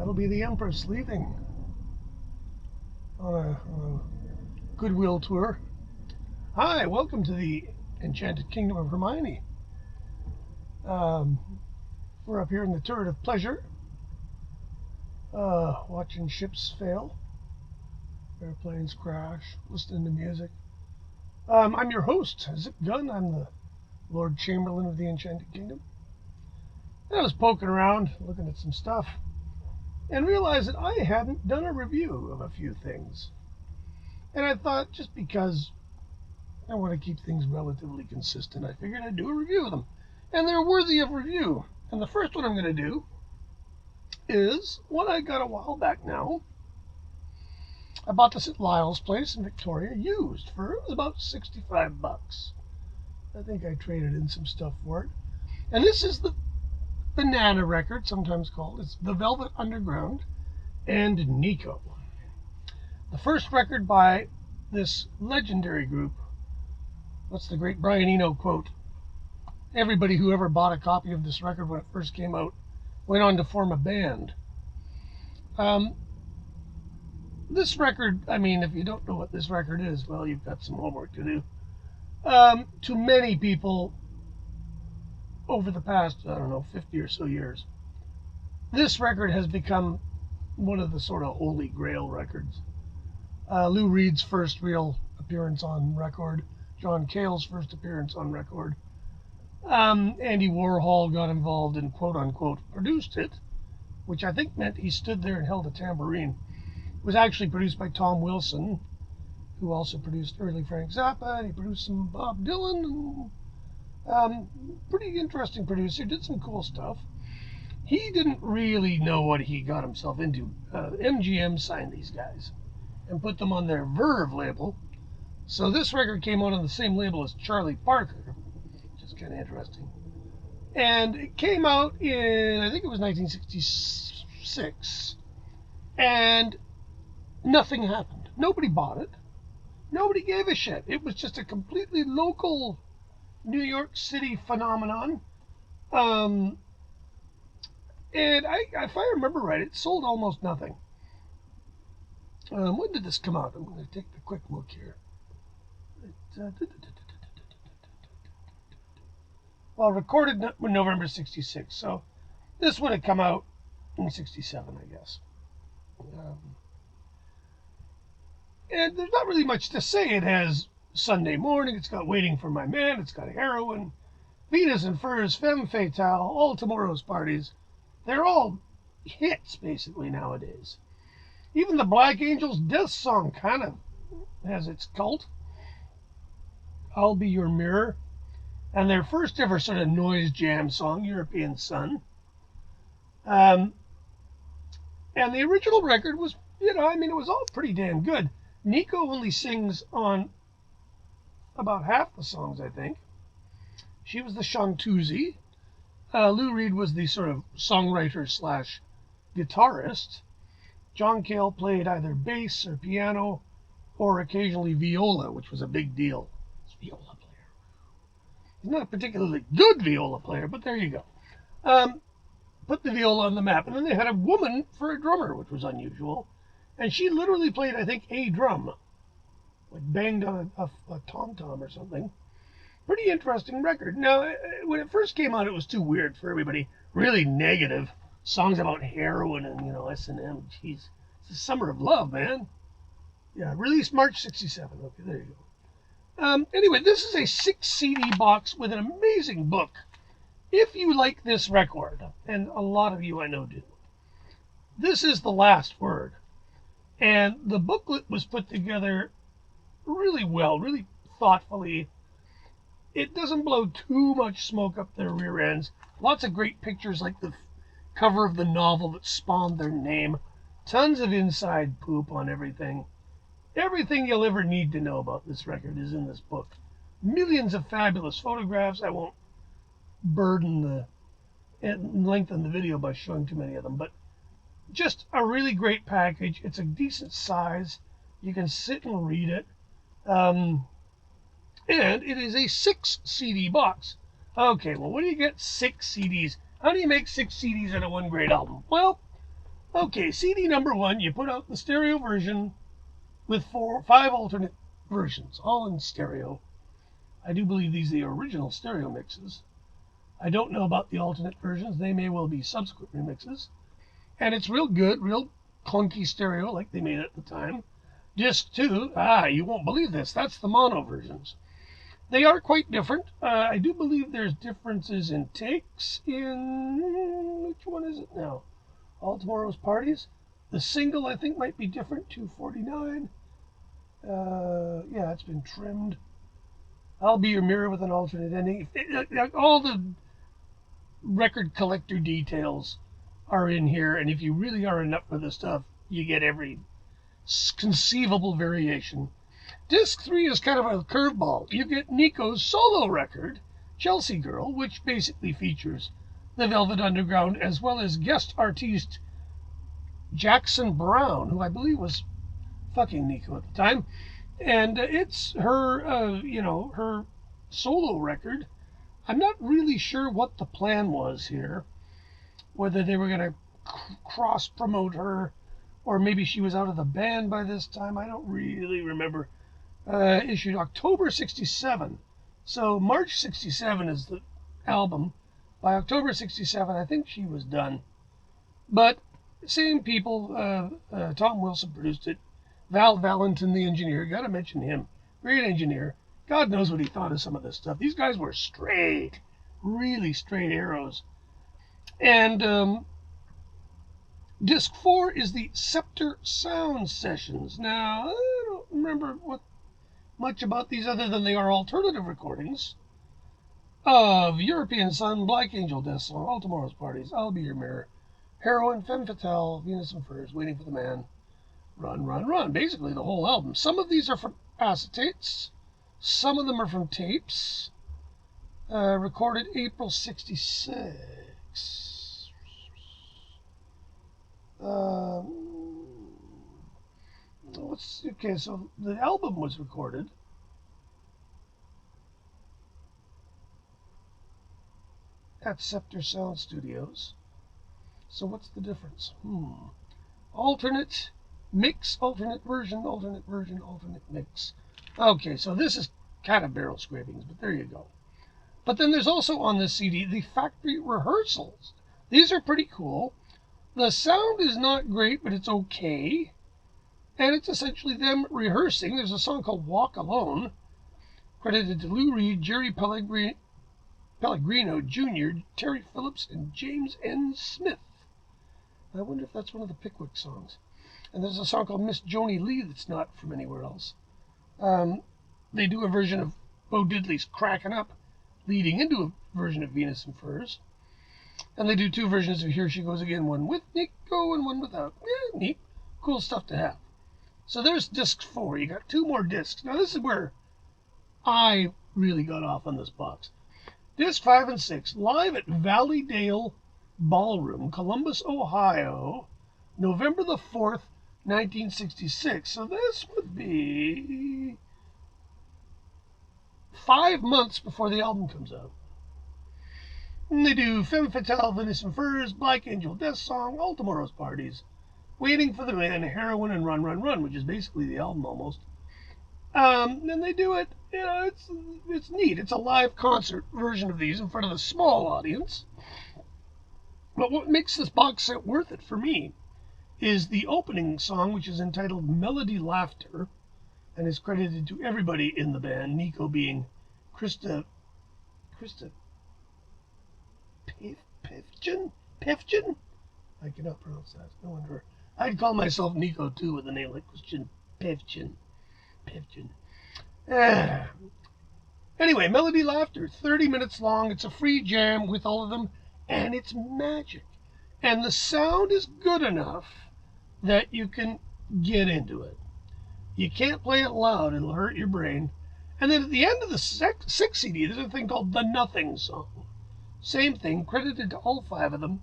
That'll be the Empress leaving on a goodwill tour. Hi, welcome to the Enchanted Kingdom of Hermione. We're up here in the turret of pleasure, watching ships fail, airplanes crash, listening to music. I'm your host, Zip Gun. I'm the Lord Chamberlain of the Enchanted Kingdom. And I was poking around, looking at some stuff, and realized that I hadn't done a review of a few things. And I thought, just because I want to keep things relatively consistent, I figured I'd do a review of them. And they're worthy of review. And the first one I'm going to do is one I got a while back now. I bought this at Lyle's place in Victoria, used for about $65. I think I traded in some stuff for it. And this is the Banana record, sometimes called. It's The Velvet Underground and Nico. The first record by this legendary group. What's the great Brian Eno quote? Everybody who ever bought a copy of this record when it first came out went on to form a band. This record, I mean, if you don't know what this record is, well, you've got some homework to do. To many people over the past, 50 or so years, this record has become one of the sort of holy grail records. Lou Reed's first real appearance on record, John Cale's first appearance on record. Andy Warhol got involved and quote-unquote produced it, which I think meant he stood there and held a tambourine. It was actually produced by Tom Wilson, who also produced early Frank Zappa, and he produced some Bob Dylan, and pretty interesting producer, did some cool stuff. He didn't really know what he got himself into. MGM signed these guys and put them on their Verve label. So this record came out on the same label as Charlie Parker, which is kind of interesting. And it came out in, I think it was 1966. And nothing happened. Nobody bought it. Nobody gave a shit. It was just a completely local New York City phenomenon. And if I remember right, it sold almost nothing. When did this come out? I'm going to take a quick look here. Well, recorded November 66, so this would have come out in 67, I guess. And there's not really much to say. It has Sunday Morning, it's got Waiting for My Man, it's got Heroin, Venus and Furs, Femme Fatale, All Tomorrow's Parties. They're all hits, basically, nowadays. Even the Black Angels' Death Song kind of has its cult. I'll Be Your Mirror. And their first ever sort of noise jam song, European Sun. And the original record was, it was all pretty damn good. Nico only sings on about half the songs, I think. She was the chanteuse. Lou Reed was the sort of songwriter slash guitarist. John Cale played either bass or piano or occasionally viola, which was a big deal. Viola player. He's not a particularly good viola player, but there you go. Put the viola on the map. And then they had a woman for a drummer, which was unusual. And she literally played, I think, a drum. Like banged on a tom-tom or something. Pretty interesting record. Now, when it first came out, it was too weird for everybody. Really negative. Songs about heroin and, S&M. Jeez. It's the summer of love, man. Yeah, released March 67. Okay, there you go. Anyway, this is a 6 CD box with an amazing book. If you like this record, and a lot of you I know do, this is The Last Word. And the booklet was put together really well, really thoughtfully. It doesn't blow too much smoke up their rear ends. Lots of great pictures like the cover of the novel that spawned their name. Tons of inside poop on everything. Everything you'll ever need to know about this record is in this book. Millions of fabulous photographs. I won't burden and lengthen the video by showing too many of them, but just a really great package. It's a decent size. You can sit and read it. And it is a 6 CD box. Okay, well, when do you get 6 CDs? How do you make 6 CDs in a one great album? Well, Okay, CD number 1, you put out the stereo version with 5 alternate versions, all in stereo. I do believe these are the original stereo mixes. I don't know about the alternate versions. They may well be subsequent remixes. And it's real good, real clunky stereo like they made at the time. Disc 2, you won't believe this. That's the mono versions. They are quite different. I do believe there's differences in takes in... Which one is it now? All Tomorrow's Parties. The single, I think, might be different, 249. Yeah, it's been trimmed. I'll Be Your Mirror with an alternate ending. All the record collector details are in here, and if you really are a nut for the stuff, you get every conceivable variation. Disc 3 is kind of a curveball. You get Nico's solo record, Chelsea Girl, which basically features the Velvet Underground, as well as guest artiste Jackson Browne, who I believe was fucking Nico at the time. And it's her, her solo record. I'm not really sure what the plan was here, whether they were going to cross-promote her, or maybe she was out of the band by this time. I don't really remember. Issued October 67. So March 67 is the album. By October 67, I think she was done. But same people, Tom Wilson produced it. Val Valentin, the engineer, got to mention him. Great engineer. God knows what he thought of some of this stuff. These guys were straight, really straight arrows. And disc 4 is the Scepter Sound Sessions. Now, I don't remember much about these other than they are alternative recordings of European Sun, Black Angel, Death Song, All Tomorrow's Parties, I'll Be Your Mirror, Heroin, Femme Fatale, Venus and Furs, Waiting for the Man, Run, Run, Run. Basically the whole album. Some of these are from acetates. Some of them are from tapes. Recorded April 66. Okay, so the album was recorded at Scepter Sound Studios. So what's the difference? Alternate mix, alternate version, alternate version, alternate mix. Okay, so this is kind of barrel scrapings, but there you go. But then there's also on this CD the factory rehearsals. These are pretty cool. The sound is not great, but it's okay. And it's essentially them rehearsing. There's a song called Walk Alone, credited to Lou Reed, Jerry Pellegrino Jr., Terry Phillips, and James N. Smith. I wonder if that's one of the Pickwick songs. And there's a song called Miss Joni Lee that's not from anywhere else. They do a version of Bo Diddley's Crackin' Up, leading into a version of Venus and Furs. And they do 2 versions of Here She Goes Again, one with Nico and one without. Yeah, neat. Cool stuff to have. So there's disc 4. You got 2 more discs. Now this is where I really got off on this box. Disc 5 and 6, live at Valleydale Ballroom, Columbus, Ohio, November the 4th, 1966. So this would be 5 months before the album comes out. And they do Femme Fatale, Venus and Furs, Black Angel, Death Song, All Tomorrow's Parties, Waiting for the Man, Heroin, and Run, Run, Run, which is basically the album almost. And they do it, it's neat. It's a live concert version of these in front of a small audience. But what makes this box set worth it for me is the opening song, which is entitled Melody Laughter, and is credited to everybody in the band, Nico being Krista Pevchin? I cannot pronounce that. No wonder. I'd call myself Nico too with a name like Christian Pevchin. Anyway, Melody Laughter, 30 minutes long. It's a free jam with all of them, and it's magic. And the sound is good enough that you can get into it. You can't play it loud, it'll hurt your brain. And then at the end of the 6th CD, there's a thing called The Nothing Song. Same thing, credited to all 5 of them.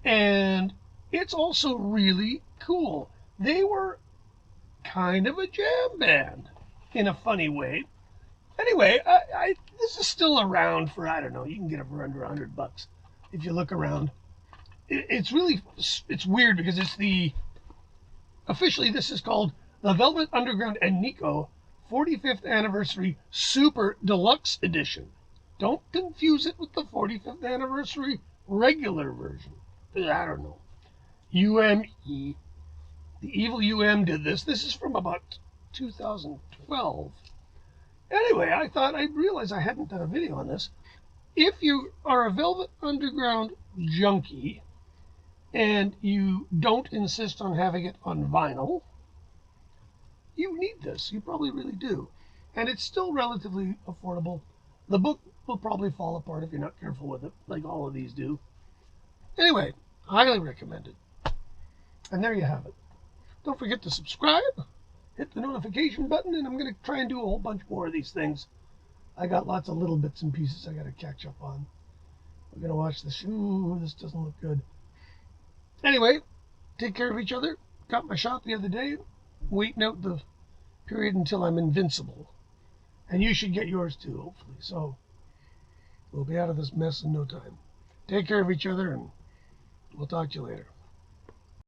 And it's also really cool. They were kind of a jam band in a funny way. Anyway, this is still around for, I don't know, you can get it for under $100 if you look around. it's weird because officially this is called the Velvet Underground and Nico 45th Anniversary Super Deluxe Edition. Don't confuse it with the 45th Anniversary regular version. I don't know. UME. The evil UM did this. This is from about 2012. Anyway, I thought I'd realize I hadn't done a video on this. If you are a Velvet Underground junkie and you don't insist on having it on vinyl, you need this. You probably really do. And it's still relatively affordable. The book will probably fall apart if you're not careful with it, like all of these do. Anyway, highly recommended. And there you have it. Don't forget to subscribe, hit the notification button, and I'm going to try and do a whole bunch more of these things. I got lots of little bits and pieces I got to catch up on. We're going to watch this. Ooh, this doesn't look good. Anyway, take care of each other. Got my shot the other day. Waiting out the period until I'm invincible. And you should get yours too, hopefully. So we'll be out of this mess in no time. Take care of each other, and we'll talk to you later.